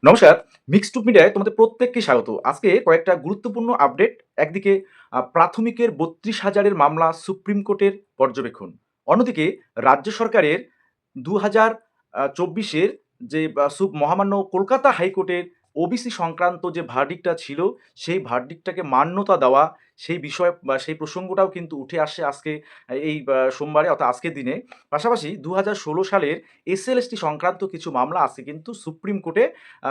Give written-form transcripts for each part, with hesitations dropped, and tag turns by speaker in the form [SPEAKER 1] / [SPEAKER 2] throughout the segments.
[SPEAKER 1] নমস্কার, মিক্সড টুক মিডিয়ায় তোমাদের প্রত্যেককে স্বাগত। আজকে কয়েকটা গুরুত্বপূর্ণ আপডেট। একদিকে প্রাথমিকের ৩২,০০০-এর মামলা সুপ্রিম কোর্টের পর্যবেক্ষণ। অন্যদিকে রাজ্য সরকারের ২০২৪ এর যে মহামান্য কলকাতা হাইকোর্টের ওবিসি সংক্রান্ত যে ভার্ডিক্টটা ছিল, সেই ভার্ডিক্টটাকে মান্যতা দেওয়া, সেই বিষয় বা সেই প্রসঙ্গটাও কিন্তু উঠে আসছে আজকে এই সোমবারে অর্থাৎ আজকের দিনে। পাশাপাশি ২০১৬ সালের এসএলএসটি সংক্রান্ত কিছু মামলা আজকে কিন্তু সুপ্রিম কোর্টে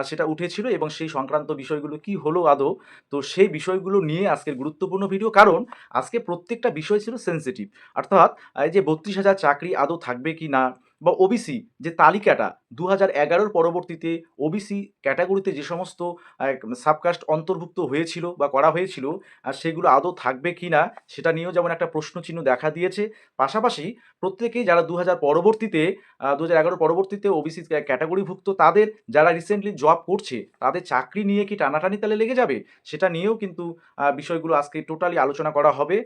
[SPEAKER 1] সেটা উঠেছিল এবং সেই সংক্রান্ত বিষয়গুলো কি হলো আদৌ? তো সেই বিষয়গুলো নিয়ে আজকের গুরুত্বপূর্ণ ভিডিও। কারণ আজকে প্রত্যেকটা বিষয় ছিল সেনসিটিভ। অর্থাৎ এই যে ৩২,০০০ চাকরি আদৌ থাকবে কি না? বা ওবিসি যে তালিকাটা ২০১১ র পরবর্তীতে ওবিসি ক্যাটেগরিতে যে সমস্ত সাবকাস্ট অন্তর্ভুক্ত হয়েছিল বা করা হয়েছিল, সেগুলো আদৌ থাকবে কি না? সেটা নিয়েও যেমন একটা প্রশ্নচিহ্ন দেখা দিয়েছে। পাশাপাশি প্রত্যেকেই যারা ২০০০ পরবর্তীতে ২০১১ পরবর্তীতে ওবিসি ক্যাটেগরিভুক্ত তাদের যারা রিসেন্টলি জব করছে, তাদের চাকরি নিয়ে কি টানাটানি তাহলে লেগে যাবে? সেটা নিয়েও কিন্তু বিষয়গুলো আজকে টোটালি আলোচনা করা হবে।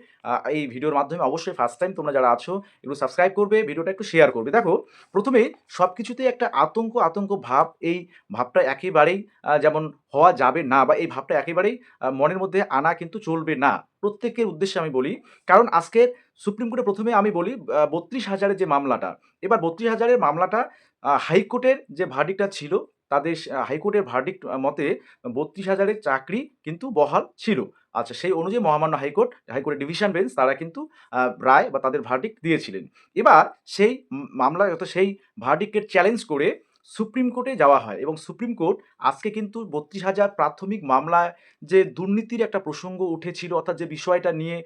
[SPEAKER 1] এই ভিডিওর মাধ্যমে অবশ্যই ফার্স্ট টাইম তোমরা যারা আছো একটু সাবস্ক্রাইব করবে, ভিডিওটা একটু শেয়ার করবে। দেখো, প্রথমেই সবকিছুতেই একটা আতঙ্ক ভাব, এই ভাবটা একেবারেই যেমন হওয়া যাবে না বা এই ভাবটা একেবারেই মনের মধ্যে আনা কিন্তু চলবে না। প্রত্যেকের উদ্দেশ্যে আমি বলি, কারণ আজকের সুপ্রিম কোর্টে প্রথমে আমি বলি ৩২,০০০ এর যে মামলাটা, এবার ৩২,০০০ এর মামলাটা হাইকোর্টের যে ভার্ডিক্টটা ছিল, তাদের হাইকোর্টের ভার্ডিক্ট মতে ৩২,০০০ এর চাকরি কিন্তু বহাল ছিল। আচ্ছা, সেই অনুযায়ী মহামান্য হাইকোর্টের ডিভিশন বেঞ্চ তারা কিন্তু রায় বা তাদের ভার্ডিক্ট দিয়েছিলেন। এবার সেই মামলায় অর্থাৎ সেই ভার্ডিক্টকে চ্যালেঞ্জ করে সুপ্রিম কোর্টে যাওয়া হয় এবং সুপ্রিম কোর্ট আজকে কিন্তু ৩২,০০০ প্রাথমিক মামলায় যে দুর্নীতির একটা প্রসঙ্গ উঠেছিল, অর্থাৎ যে বিষয়টা নিয়ে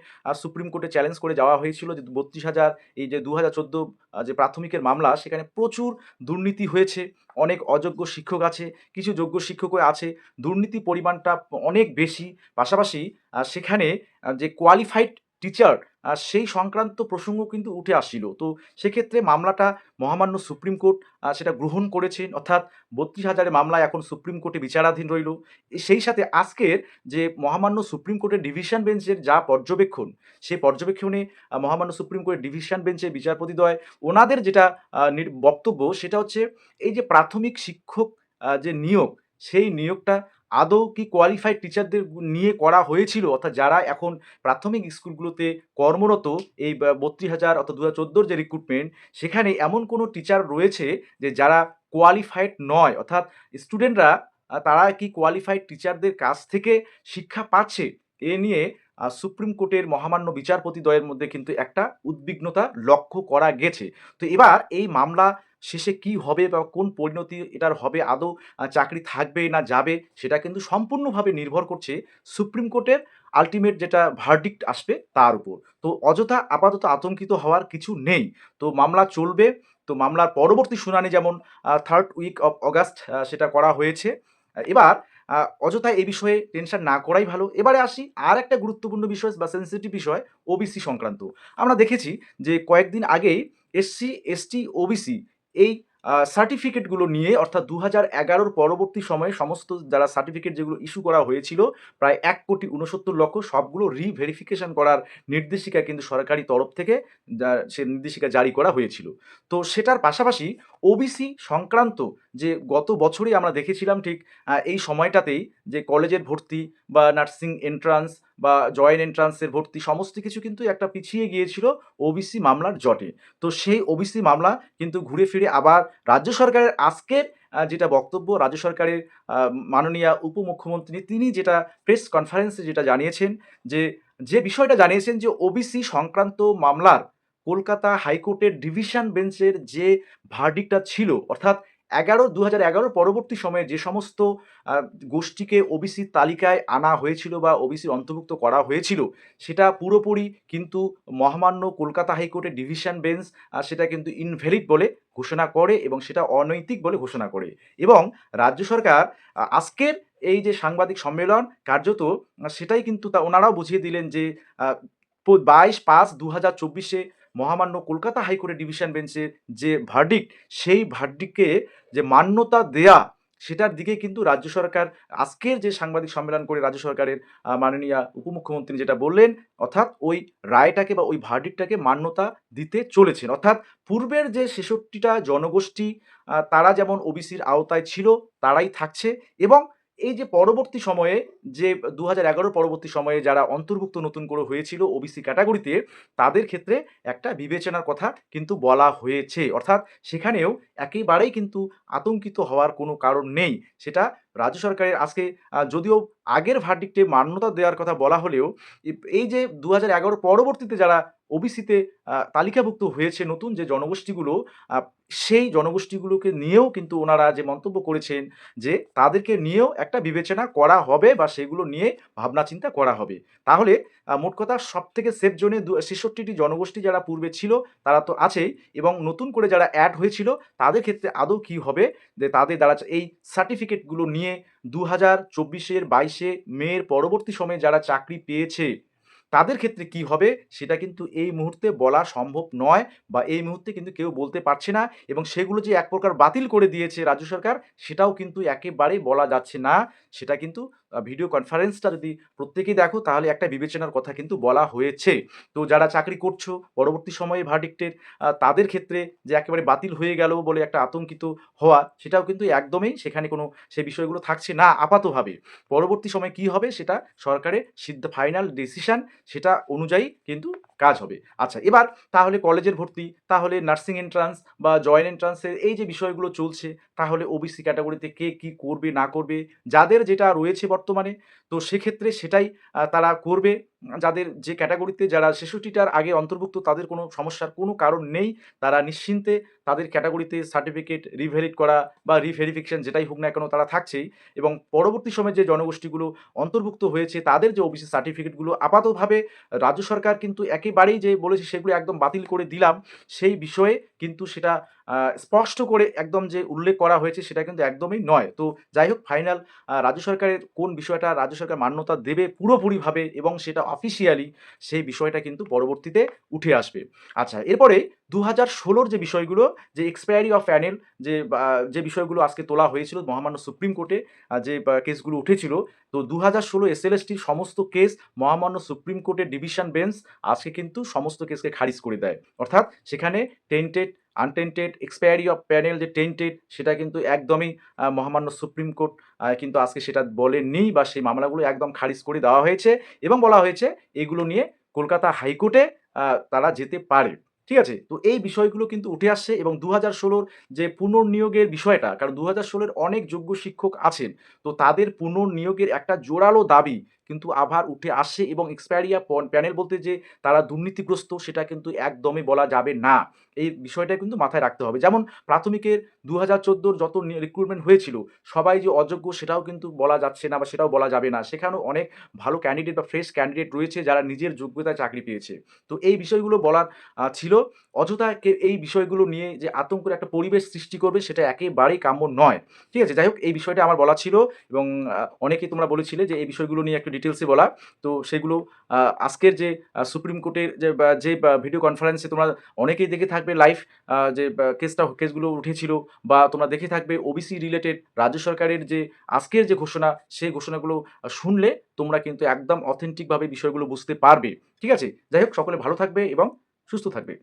[SPEAKER 1] সুপ্রিম কোর্টে চ্যালেঞ্জ করে যাওয়া হয়েছিল যে ৩২,০০০ এই যে ২০১৪ যে প্রাথমিকের মামলা, সেখানে প্রচুর দুর্নীতি হয়েছে। অনেক অযোগ্য শিক্ষক আছে, কিছু যোগ্য শিক্ষকও আছে। দুর্নীতি পরিমাণটা অনেক বেশি। পাশাপাশি সেখানে যে কোয়ালিফাইড টিচার সেই সংক্রান্ত প্রসঙ্গ কিন্তু উঠে আসছিল। তো সেক্ষেত্রে মামলাটা মহামান্য সুপ্রিম কোর্ট সেটা গ্রহণ করেছেন, অর্থাৎ ৩২,০০০ মামলা এখন সুপ্রিম কোর্টে বিচারাধীন রইল। সেই সাথে আজকের যে মহামান্য সুপ্রিম কোর্টের ডিভিশন বেঞ্চের যা পর্যবেক্ষণ, সেই পর্যবেক্ষণে মহামান্য সুপ্রিম কোর্টের ডিভিশন বেঞ্চের বিচারপতিদ্বয় ওনাদের যেটা বক্তব্য, সেটা হচ্ছে এই যে প্রাথমিক শিক্ষক যে নিয়োগ, সেই নিয়োগটা আদৌ কি কোয়ালিফাইড টিচারদের নিয়ে করা হয়েছিল? অর্থাৎ যারা এখন প্রাথমিক স্কুলগুলোতে কর্মরত, এই ৩২,০০০ অর্থাৎ ২০১৪ যে রিক্রুটমেন্ট, সেখানে এমন কোনো টিচার রয়েছে যে যারা কোয়ালিফাইড নয়? অর্থাৎ স্টুডেন্টরা তারা কি কোয়ালিফাইড টিচারদের কাছ থেকে শিক্ষা পাচ্ছে? এ নিয়ে সুপ্রিম কোর্টের মহামান্য বিচারপতিদ্বয়ের মধ্যে কিন্তু একটা উদ্বিগ্নতা লক্ষ্য করা গেছে। তো এবার এই মামলা শেষে কি হবে বা কোন পরিণতি এটার হবে, আদৌ চাকরি থাকবে না যাবে, সেটা কিন্তু সম্পূর্ণভাবে নির্ভর করছে সুপ্রিম কোর্টের আল্টিমেট যেটা ভার্ডিক্ট আসবে তার উপর। তো অযথা আপাতত আতঙ্কিত হওয়ার কিছু নেই। তো মামলা চলবে। তো মামলার পরবর্তী শুনানি যেমন 3rd উইক অফ অগাস্ট সেটা করা হয়েছে। এবার আ অযথা এই বিষয়ে টেনশন না করাই ভালো। এবারে আসি আরেকটা গুরুত্বপূর্ণ বিষয় বা সেনসিটিভ বিষয়, ওবিসি সংক্রান্ত। আমরা দেখেছি যে কয়েকদিন আগেই এসসি, এসটি, ওবিসি এই সার্টিফিকেটগুলো নিয়ে, অর্থাৎ ২০১১ র পরবর্তী সময়ে সমস্ত যারা সার্টিফিকেট যেগুলো ইস্যু করা হয়েছিল, প্রায় ১,৬৯,০০,০০০ সবগুলো রিভেরিফিকেশন করার নির্দেশিকা কিন্তু সরকারি তরফ থেকে সে নির্দেশিকা জারি করা হয়েছিল। তো সেটার পাশাপাশি ওবিসি সংক্রান্ত যে গত বছরই আমরা দেখেছিলাম ঠিক এই সময়টাতেই যে কলেজের ভর্তি বা নার্সিং এন্ট্রান্স বা জয়েন্ট এন্ট্রান্সের ভর্তি সমস্ত কিছু কিন্তু একটা পিছিয়ে গিয়েছিল ওবিসি মামলার জটে। তো সেই ওবিসি মামলা কিন্তু ঘুরে ফিরে আবার রাজ্য সরকারের আজকের যেটা বক্তব্য, রাজ্য সরকারের মাননীয়া উপমুখ্যমন্ত্রী তিনি যেটা প্রেস কনফারেন্সে যেটা জানিয়েছেন, যে বিষয়টা জানিয়েছেন যে ওবিসি সংক্রান্ত মামলার কলকাতা হাইকোর্টের ডিভিশন বেঞ্চের যে ভার্ডিক্টটা ছিল, অর্থাৎ ২০১১ পরবর্তী সময়ে যে সমস্ত আ গোষ্ঠীকে ওবিসির তালিকায় আনা হয়েছিল বা ওবিসির অন্তর্ভুক্ত করা হয়েছিল, সেটা পুরোপুরি কিন্তু মহামান্য কলকাতা হাইকোর্টের ডিভিশন বেঞ্চ সেটা কিন্তু ইনভ্যালিড বলে ঘোষণা করে এবং সেটা অনৈতিক বলে ঘোষণা করে। এবং রাজ্য সরকার আজকের এই যে সাংবাদিক সম্মেলন, কার্যত সেটাই কিন্তু ওনারাও বুঝিয়ে দিলেন যে আ ২২/৫/২০২৪ মহামান্য কলকাতা হাইকোর্টের ডিভিশন বেঞ্চের যে ভার্ডিক্ট, সেই ভার্ডিক্টকে যে মান্যতা দেয়া, সেটার দিকে কিন্তু রাজ্য সরকার আজকের যে সাংবাদিক সম্মেলন করে রাজ্য সরকারের মাননীয়া উপমুখ্যমন্ত্রী যেটা বললেন, অর্থাৎ ওই রায়টাকে বা ওই ভার্ডিক্টটাকে মান্যতা দিতে চলেছেন। অর্থাৎ পূর্বের যে ৬৬টা জনগোষ্ঠী তারা যেমন ওবিসির আওতায় ছিল, তারাই থাকছে এবং এই যে পরবর্তী সময়ে যে ২০১১ পরবর্তী সময়ে যারা অন্তর্ভুক্ত নতুন করে হয়েছিল ওবিসি ক্যাটাগরিতে, তাদের ক্ষেত্রে একটা বিবেচনার কথা কিন্তু বলা হয়েছে। অর্থাৎ সেখানেও একেবারেই কিন্তু আতঙ্কিত হওয়ার কোনো কারণ নেই। সেটা রাজ্য সরকারের আজকে যদিও আগের ভার্ডিক্টে মান্যতা দেওয়ার কথা বলা হলেও এই যে ২০১১ পরবর্তীতে যারা ওবিসিতে তালিকাভুক্ত হয়েছে নতুন যে জনগোষ্ঠীগুলো, আ সেই জনগোষ্ঠীগুলোকে নিয়েও কিন্তু ওনারা যে মন্তব্য করেছেন যে তাদেরকে নিয়েও একটা বিবেচনা করা হবে বা সেগুলো নিয়ে ভাবনা চিন্তা করা হবে। তাহলে মোট কথা সবথেকে সেফ জোনে ৬৬টি জনগোষ্ঠী যারা পূর্বে ছিল তারা তো আছেই এবং নতুন করে যারা এড হয়েছিল তাদের ক্ষেত্রে আদৌ কি হবে? যে তাদের দ্বারা এই সার্টিফিকেটগুলো নিয়ে ২০২৪ ২২ মের পরবর্তী সময়ে যারা চাকরি পেয়েছে, তাদের ক্ষেত্রে কি হবে? সেটা কিন্তু এই মুহূর্তে বলা সম্ভব নয় বা এই মুহূর্তে কিন্তু কেউ বলতে পারছে না এবং সেগুলো যে এক প্রকার বাতিল করে দিয়েছে রাজ্য সরকার, সেটাও কিন্তু একেবারেই বলা যাচ্ছে না। সেটা কিন্তু ভিডিও কনফারেন্সটা যদি প্রত্যেকেই দেখো তাহলে একটা বিবেচনার কথা কিন্তু বলা হয়েছে। তো যারা চাকরি করছো পরবর্তী সময়ে ভার্ডিক্টের তাদের ক্ষেত্রে যে একেবারে বাতিল হয়ে গেল বলে একটা আতঙ্কিত হওয়া, সেটাও কিন্তু একদমই সেখানে কোনো সে বিষয়গুলো থাকছে না আপাতভাবে। পরবর্তী সময়ে কি হবে সেটা সরকারের ফাইনাল ডিসিশন সেটা অনুযায়ী কিন্তু কাজ হবে। আচ্ছা এবার তাহলে কলেজের ভর্তি, তাহলে নার্সিং এন্ট্রান্স বা জয়েন্ট এন্ট্রান্সের এই যে বিষয়গুলো চলছে, তাহলে ওবিসি ক্যাটাগরিতে কে কি করবে না করবে, যাদের যেটা রয়েছে বর্তমানে, তো সেক্ষেত্রে সেটাই তারা করবে। যাদের যে ক্যাটাগরিতে যারা ৬৬টার আগে অন্তর্ভুক্ত তাদের কোনো সমস্যার কোনো কারণ নেই। তারা নিশ্চিন্তে তাদের ক্যাটাগরিতে সার্টিফিকেট রিভ্যালিড করা বা রিভেরিফিকেশন যেটাই হোক না কেন তারা থাকছেই এবং পরবর্তী সময়ে যে জনগোষ্ঠীগুলো অন্তর্ভুক্ত হয়েছে তাদের যে ওবিসি সার্টিফিকেটগুলো আপাতভাবে রাজ্য সরকার কিন্তু একেবারেই যে বলেছে সেগুলো একদম বাতিল করে দিলাম, সেই বিষয়ে কিন্তু সেটা স্পষ্ট করে একদম যে উল্লেখ করা হয়েছে সেটা কিন্তু একদমই নয়। তো যাই হোক ফাইনাল রাজ্য সরকারের কোন বিষয়টা রাজ্য সরকার মান্যতা দেবে পুরোপুরিভাবে এবং সেটা অফিসিয়ালি, সেই বিষয়টা কিন্তু পরবর্তীতে উঠে আসবে। আচ্ছা এরপরে ২০১৬ যে বিষয়গুলো, যে এক্সপায়ারি অফ প্যানেল যে বিষয়গুলো আজকে তোলা হয়েছিল মহামান্য সুপ্রিম কোর্টে, যে কেসগুলো উঠেছিল, তো ২০১৬ এসএলএসটির সমস্ত কেস মহামান্য সুপ্রিম কোর্টের ডিভিশন বেঞ্চ আজকে কিন্তু সমস্ত কেসকে খারিজ করে দেয়। অর্থাৎ সেখানে tainted, untainted, expiry of panel যে টেন্টেড সেটা কিন্তু একদমই মহামান্য সুপ্রিম কোর্ট কিন্তু আজকে সেটা বলেননি বা সেই মামলাগুলো একদম খারিজ করে দেওয়া হয়েছে এবং বলা হয়েছে এগুলো নিয়ে কলকাতা হাইকোর্টে তারা যেতে পারে। ঠিক আছে? তো এই বিষয়গুলো কিন্তু উঠে আসছে এবং ২০১৬ যে পুনর্নিয়োগের বিষয়টা, কারণ ২০১৬ অনেক যোগ্য শিক্ষক আছেন। তো তাদের পুনর্নিয়োগের একটা জোরালো দাবি কিন্তু আবার উঠে আসছে এবং এক্সপায়ারিয়া প্যানেল বলতে যে তারা দুর্নীতিগ্রস্ত সেটা কিন্তু একদমই বলা যাবে না। এই বিষয়টা কিন্তু মাথায় রাখতে হবে। যেমন প্রাথমিকের ২০১৪ যত রিক্রুটমেন্ট হয়েছিল, সবাই যে অযোগ্য সেটাও কিন্তু বলা যাচ্ছে না বা সেটাও বলা যাবে না। সেখানেও অনেক ভালো ক্যান্ডিডেট বা ফ্রেশ ক্যান্ডিডেট রয়েছে যারা নিজের যোগ্যতায় চাকরি পেয়েছে। তো এই বিষয়গুলো বলার ছিল। অযথা এই বিষয়গুলো নিয়ে যে আতঙ্কের একটা পরিবেশ সৃষ্টি করবে সেটা একেবারেই কাম্য নয়। ঠিক আছে? যাই হোক এই বিষয়টা আমার বলা ছিল এবং অনেকেই তোমরা বলেছিলে যে এই বিষয়গুলো নিয়ে একটু ডিটেইলসে বলা। তো সেগুলো আ আজকের যে সুপ্রিম কোর্টের যে ভিডিও কনফারেন্সে তোমরা অনেকেই দেখে থাকবে লাইভ, যে কেসগুলো উঠেছিল বা তোমরা দেখে থাকবে ওবিসি রিলেটেড রাজ্য সরকারের যে আজকের যে ঘোষণা, সেই ঘোষণাগুলো শুনলে তোমরা কিন্তু একদম অথেন্টিক ভাবে বিষয়গুলো বুঝতে পারবে। ঠিক আছে? যাই হোক সকলে ভালো থাকবে এবং সুস্থ থাকবে।